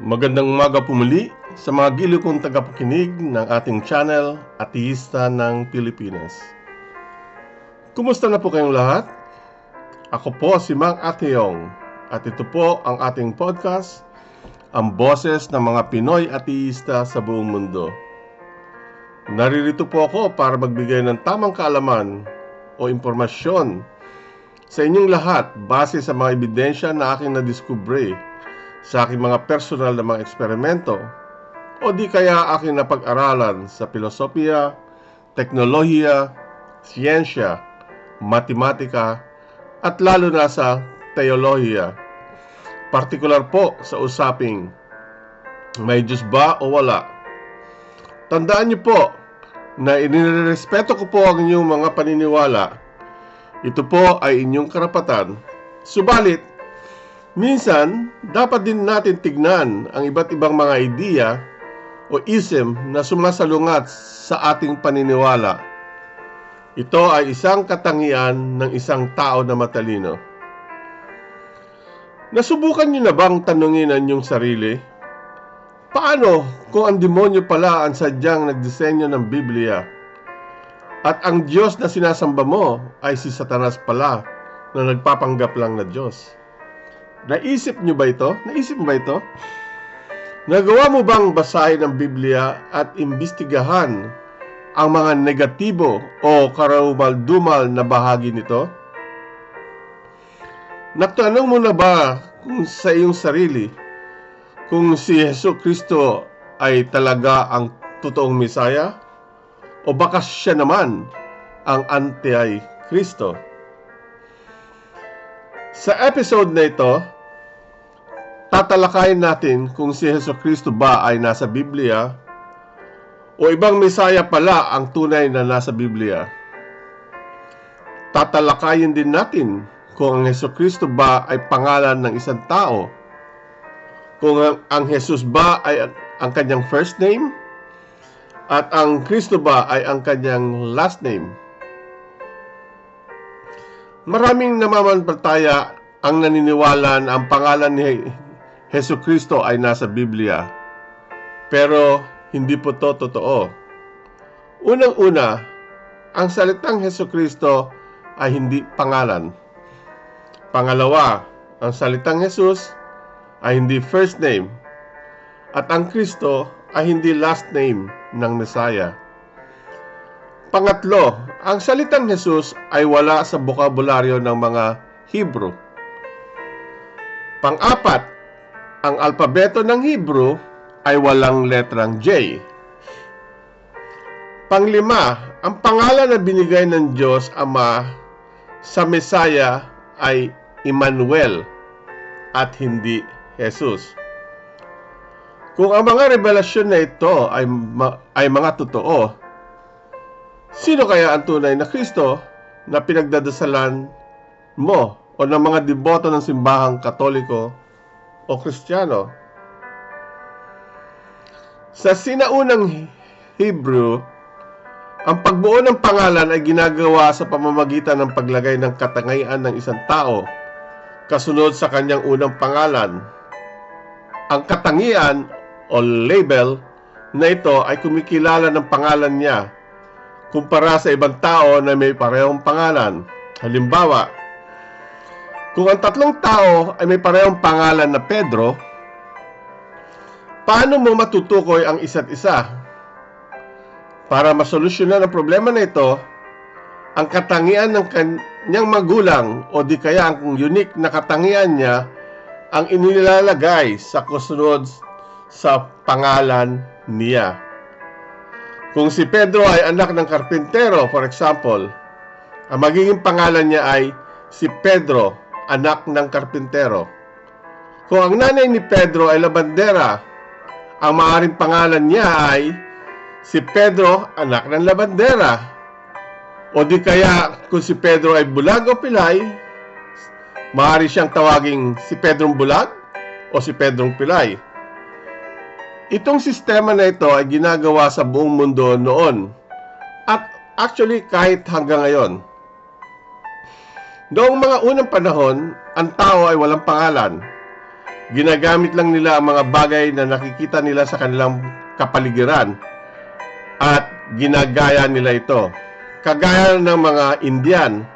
Magandang umaga po muli sa mga giliw kong tagapakinig ng ating channel, Ateista ng Pilipinas. Kumusta na po kayong lahat? Ako po si Mang Ateyong at ito po ang ating podcast, ang boses ng mga Pinoy ateista sa buong mundo. Naririto po ako para magbigay ng tamang kaalaman o impormasyon sa inyong lahat base sa mga ebidensya na aking nadiskubre sa aking mga personal na mga eksperimento o di kaya aking napag-aralan sa filosofiya, teknolohiya, siyensya, matematika at lalo na sa teolohiya. Partikular po sa usaping may Diyos ba o wala. Tandaan niyo po na inirespeto ko po ang inyong mga paniniwala. Ito po ay inyong karapatan. Subalit, minsan, dapat din natin tignan ang iba't ibang mga ideya o ism na sumasalungat sa ating paniniwala. Ito ay isang katangian ng isang tao na matalino. Nasubukan niyo na bang tanungin ang inyong sarili? Paano kung ang demonyo pala ang sadyang nagdisenyo ng Biblia at ang Diyos na sinasamba mo ay si Satanas pala na nagpapanggap lang na Diyos? Naisip niyo ba ito? Naisip mo ba ito? Nagawa mo bang basahin ang Biblia at imbestigahan ang mga negatibo o karumal-dumal na bahagi nito? Nagtanong mo na ba kung sa iyong sarili kung si Jesucristo ay talaga ang totoong Mesaya? O baka siya naman ang Anti-Kristo? Sa episode na ito, tatalakayin natin kung si Jesucristo ba ay nasa Biblia o ibang Mesaya pala ang tunay na nasa Biblia. Tatalakayin din natin kung ang Jesucristo ba ay pangalan ng isang tao, kung ang Jesus ba ay ang kanyang first name at ang Kristo ba ay ang kanyang last name. Maraming namamalataya ang naniniwala na ang pangalan ni Jesucristo ay nasa Biblia. Pero hindi po to totoo. Unang-una, ang salitang Jesucristo ay hindi pangalan. Pangalawa, ang salitang Jesus ay hindi first name. At ang Kristo ay hindi last name ng Mesaya. Pangatlo, ang salitang Jesus ay wala sa bokabularyo ng mga Hebrew. Pang-apat, ang alpabeto ng Hebrew ay walang letrang J. Panglima, ang pangalan na binigay ng Diyos Ama sa Mesaya ay Emmanuel at hindi Jesus. Kung ang mga revelasyon na ito ay mga totoo, sino kaya ang tunay na Kristo na pinagdadasalan mo o ng mga deboto ng simbahang Katoliko o Kristiyano? Sa sinaunang Hebrew, ang pagbuo ng pangalan ay ginagawa sa pamamagitan ng paglagay ng katangian ng isang tao kasunod sa kanyang unang pangalan. Ang katangian o label na ito ay kumikilala ng pangalan niya kumpara sa ibang tao na may parehong pangalan. Halimbawa, kung ang tatlong tao ay may parehong pangalan na Pedro, paano mo matutukoy ang isa't isa? Para masolusyonan ang problema na ito, ang katangian ng kanyang magulang o di kaya ang unique na katangian niya ang inilalagay sa kasunod sa pangalan niya. Kung si Pedro ay anak ng karpintero, for example, ang magiging pangalan niya ay si Pedro, anak ng karpintero. Kung ang nanay ni Pedro ay labandera, ang maaaring pangalan niya ay si Pedro, anak ng labandera. O di kaya kung si Pedro ay bulag o pilay, maaari siyang tawaging si Pedrong Bulag o si Pedrong Pilay. Itong sistema na ito ay ginagawa sa buong mundo noon at actually kahit hanggang ngayon. Noong mga unang panahon, ang tao ay walang pangalan. Ginagamit lang nila ang mga bagay na nakikita nila sa kanilang kapaligiran at ginagaya nila ito. Kagaya ng mga Indian,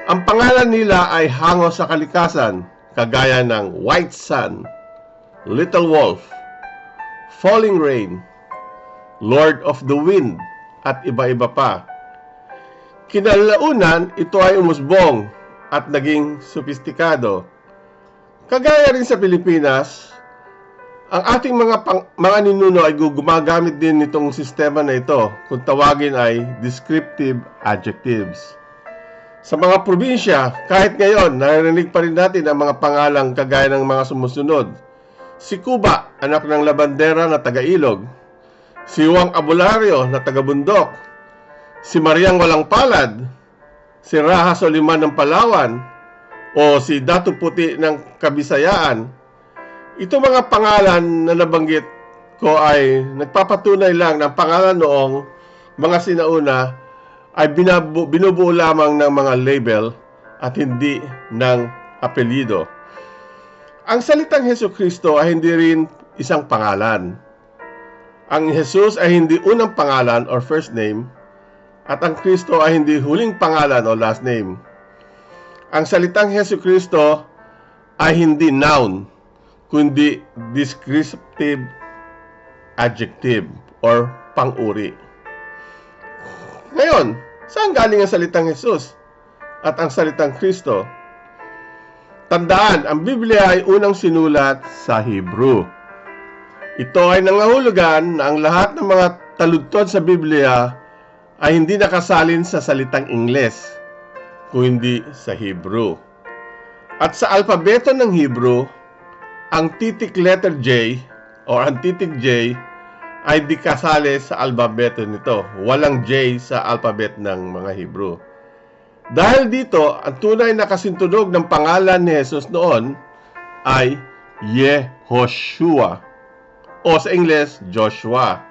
ang pangalan nila ay hango sa kalikasan, kagaya ng White Sun, Little Wolf, Falling Rain, Lord of the Wind, at iba-iba pa. Kinalaunan, ito ay umusbong at naging sopistikado. Kagaya rin sa Pilipinas, ang ating mga ninuno ay gumagamit din nitong sistema na ito kung tawagin ay descriptive adjectives. Sa mga probinsya, kahit ngayon, naririnig pa rin natin ang mga pangalang kagaya ng mga sumusunod. Si Cuba, anak ng labandera na taga-ilog. Si Juan Abulario na taga-bundok. Si Mariang Walang Palad. Si Raha Soliman ng Palawan. O si Datu Puti ng Kabisayaan. Ito mga pangalan na nabanggit ko ay nagpapatunay lang ng pangalan noong mga sinauna ay binubuo lamang ng mga label at hindi ng apelyido. Ang salitang Hesukristo ay hindi rin isang pangalan. Ang Jesus ay hindi unang pangalan or first name, at ang Kristo ay hindi huling pangalan o last name. Ang salitang Hesukristo ay hindi noun, kundi descriptive adjective or pang-uri. Ngayon, saan galing ang salitang Jesus at ang salitang Kristo? Tandaan, ang Biblia ay unang sinulat sa Hebrew. Ito ay nangahulugan na ang lahat ng mga taludtod sa Biblia ay hindi nakasalin sa salitang Ingles, kundi sa Hebrew. At sa alpabeto ng Hebrew, ang titik letter J o ang titik J ay di kasali sa alpabeto nito. Walang J sa alphabet ng mga Hebrew. Dahil dito, ang tunay na kasintunog ng pangalan ni Jesus noon ay Yehoshua o sa Ingles, Joshua.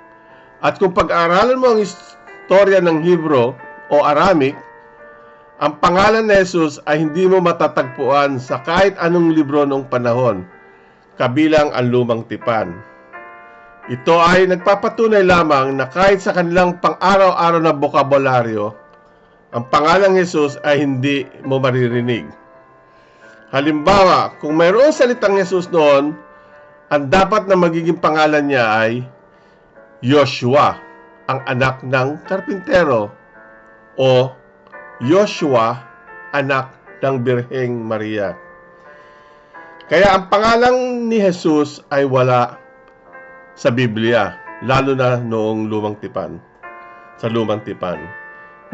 At kung pag-aaralan mo ang istorya ng Hebrew o Aramaic, ang pangalan ni Jesus ay hindi mo matatagpuan sa kahit anong libro noong panahon, kabilang ang Lumang Tipan. Ito ay nagpapatunay lamang na kahit sa kanilang pang-araw-araw na bokabularyo, ang pangalang Jesus ay hindi mo maririnig. Halimbawa, kung mayroong salitang Jesus noon, ang dapat na magiging pangalan niya ay Joshua, ang anak ng karpintero, o Joshua, anak ng Birheng Maria. Kaya ang pangalang ni Jesus ay wala sa Biblia, lalo na noong Lumang Tipan, sa Lumang Tipan.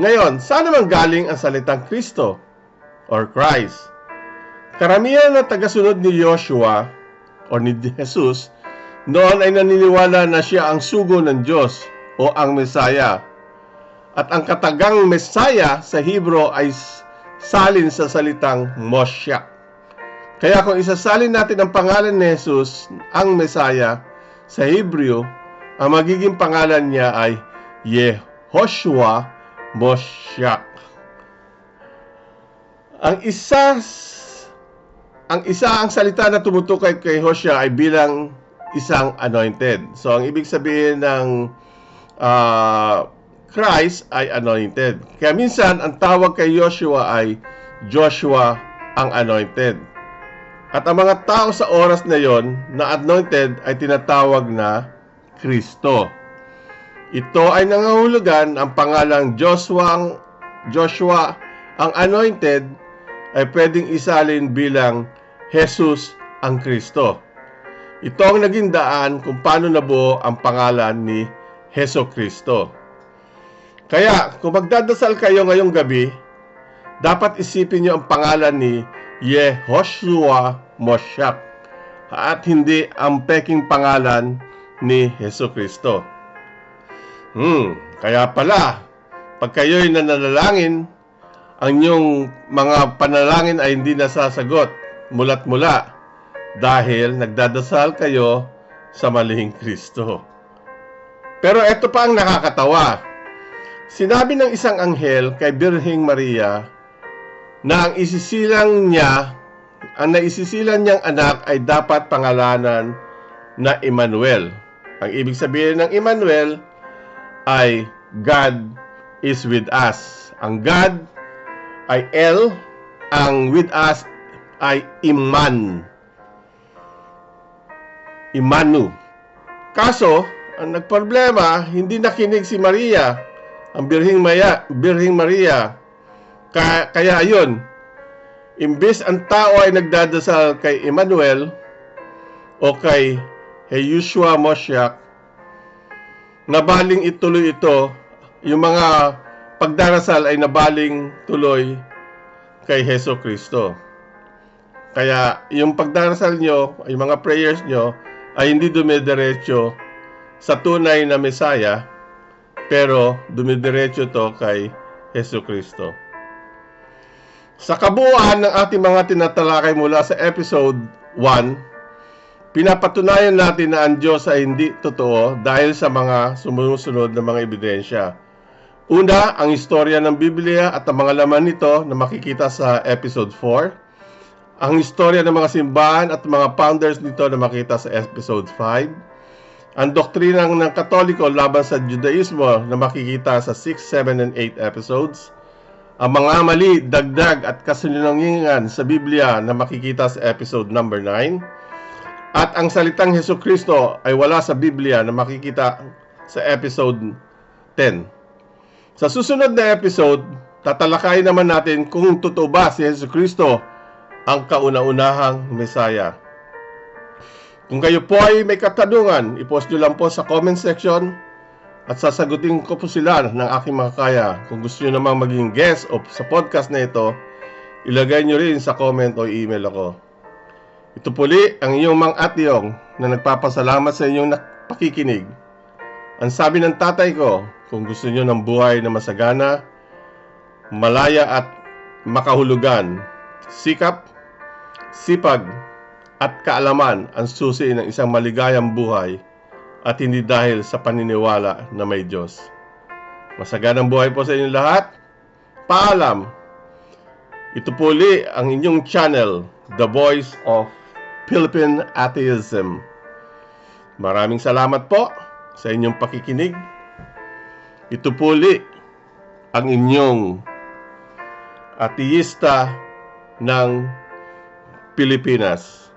Ngayon, saan naman galing ang salitang Kristo or Christ? Karamihan na tagasunod ni Joshua o ni Jesus noon ay naniniwala na siya ang sugo ng Diyos o ang Mesaya. At ang katagang Mesaya sa Hebrew ay salin sa salitang Moshiach. Kaya kung isasalin natin ang pangalan ni Jesus, ang Mesaya, sa Hebrew, ang magiging pangalan niya ay Yehoshua Moshiach. Ang salita na tumutukoy kay Hoshea ay bilang isang anointed. So, ang ibig sabihin ng Christ ay anointed. Kaya minsan, ang tawag kay Joshua ay Joshua ang anointed. At ang mga tao sa oras na yon na anointed ay tinatawag na Kristo. Ito ay nangahulugan ang pangalang Joshua ang anointed ay pwedeng isalin bilang Jesus ang Kristo. Ito ang naging daan kung paano nabuo ang pangalan ni Hesukristo. Kaya kung magdadasal kayo ngayong gabi, dapat isipin niyo ang pangalan ni Yehoshua Moshiach at hindi ang peking pangalan ni Hesukristo. Kaya pala, pag kayo'y nananalangin, ang inyong mga panalangin ay hindi nasasagot mulat mula dahil nagdadasal kayo sa malihing Kristo. Pero ito pa ang nakakatawa. Sinabi ng isang anghel kay Birheng Maria na ang isisilang niya ang naisisilan niyang anak ay dapat pangalanan na Emmanuel. Ang ibig sabihin ng Emmanuel ay God is with us. Ang God ay El, ang with us ay Iman. Imanu. Kaso, ang nagproblema, hindi nakinig si Maria, ang Birhing Maria. Kaya yun, imbes ang tao ay nagdadasal kay Emmanuel o kay Yeshua Moshiach, nabaling ituloy ito, yung mga pagdarasal ay nabaling tuloy kay Heso Kristo. Kaya yung pagdarasal nyo, yung mga prayers nyo, ay hindi dumidiretso sa tunay na Mesaya, pero dumidiretso to kay Heso Kristo. Sa kabuuan ng ating mga tinatalakay mula sa episode 1, pinapatunayan natin na ang Diyos ay hindi totoo dahil sa mga sumusunod na mga ebidensya. Una, ang istorya ng Biblia at ang mga laman nito na makikita sa episode 4. Ang istorya ng mga simbahan at mga founders nito na makita sa episode 5. Ang doktrina ng Katoliko laban sa Judaismo na makikita sa 6, 7, and 8 episodes. Ang mga mali, dagdag at kasinungalingan sa Biblia na makikita sa episode number 9. At ang salitang Heso Kristo ay wala sa Biblia na makikita sa episode 10. Sa susunod na episode, tatalakayin naman natin kung totoo ba si Heso Kristo ang kauna-unahang Mesaya. Kung kayo po ay may katanungan, i-post nyo lang po sa comment section at sasagutin ko po sila ng aking makakaya. Kung gusto nyo namang maging guest o sa podcast na ito, ilagay nyo rin sa comment o email ako. Ito puli ang inyong Mang Atyong na nagpapasalamat sa inyong pakikinig. Ang sabi ng tatay ko, kung gusto nyo ng buhay na masagana, malaya at makahulugan, sikap, sipag, at kaalaman ang susi ng isang maligayang buhay at hindi dahil sa paniniwala na may Diyos. Masaganang buhay po sa inyong lahat. Paalam! Ito po uli ang inyong channel, The Voice of Philippine Atheism. Maraming salamat po sa inyong pakikinig. Ito po uli ang inyong ateista ng Pilipinas.